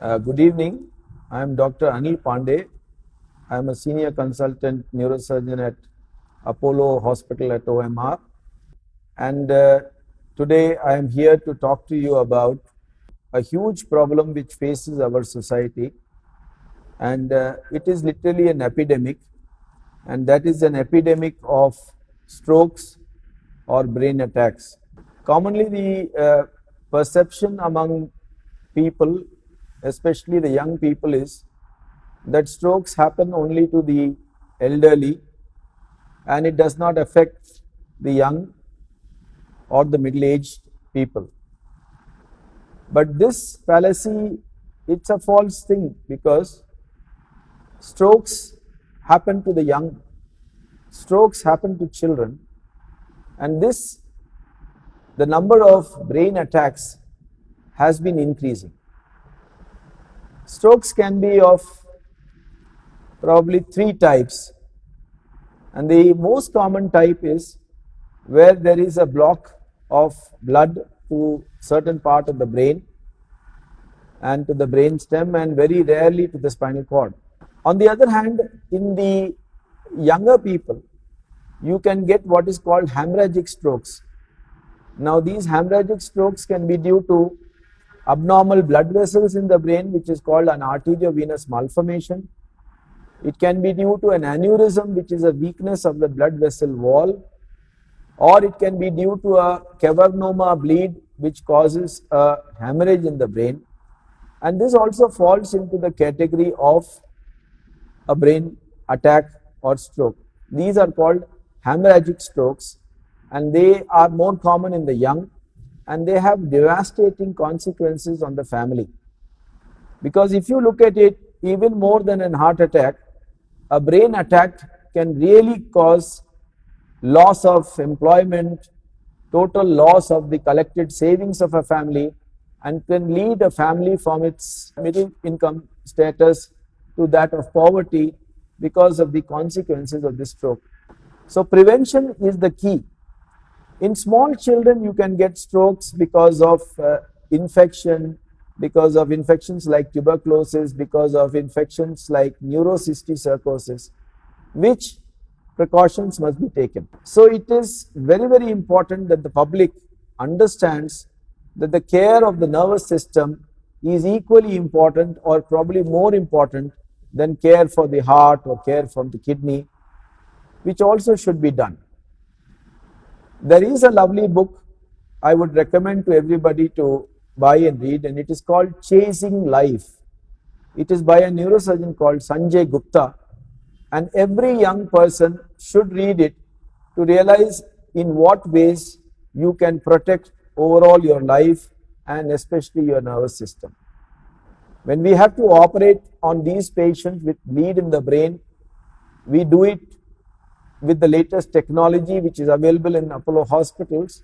Good evening. I am Dr. Anil Pandey. I am a senior consultant neurosurgeon at Apollo Hospital at OMR. And today I am here to talk to you about a huge problem which faces our society. And it is literally an epidemic. And that is an epidemic of strokes or brain attacks. Commonly, the perception among people, especially the young people, is that strokes happen only to the elderly and it does not affect the young or the middle-aged people. But this fallacy, it's a false thing, because strokes happen to the young, strokes happen to children, and the number of brain attacks has been increasing. Strokes can be of probably three types, and the most common type is where there is a block of blood to certain part of the brain and to the brain stem, and very rarely to the spinal cord. On the other hand, in the younger people, you can get what is called hemorrhagic strokes. Now, these hemorrhagic strokes can be due to abnormal blood vessels in the brain, which is called an arteriovenous malformation. It can be due to an aneurysm, which is a weakness of the blood vessel wall, or it can be due to a cavernoma bleed, which causes a hemorrhage in the brain. And this also falls into the category of a brain attack or stroke. These are called hemorrhagic strokes, and they are more common in the young, and they have devastating consequences on the family. Because if you look at it, even more than a heart attack, a brain attack can really cause loss of employment, total loss of the collected savings of a family, and can lead a family from its middle income status to that of poverty because of the consequences of this stroke. So prevention is the key. In small children, you can get strokes because of infection, because of infections like tuberculosis, because of infections like neurocysticercosis, which precautions must be taken. So it is very, very important that the public understands that the care of the nervous system is equally important, or probably more important, than care for the heart or care for the kidney, which also should be done. There is a lovely book I would recommend to everybody to buy and read, and it is called Chasing Life. It is by a neurosurgeon called Sanjay Gupta, and every young person should read it to realize in what ways you can protect overall your life and especially your nervous system. When we have to operate on these patients with bleed in the brain, we do it with the latest technology which is available in Apollo hospitals.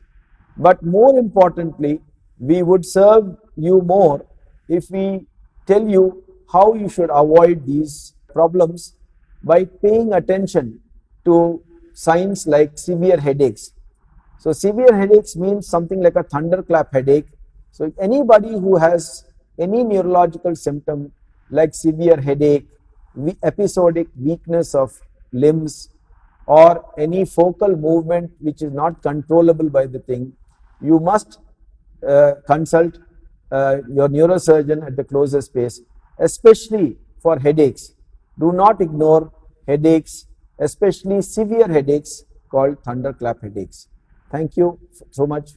But more importantly, we would serve you more if we tell you how you should avoid these problems by paying attention to signs like severe headaches. So severe headaches means something like a thunderclap headache. So anybody who has any neurological symptom like severe headache, episodic weakness of limbs, or any focal movement which is not controllable by the thing, you must consult your neurosurgeon at the closest place, especially for headaches. Do not ignore headaches, especially severe headaches called thunderclap headaches. Thank you so much.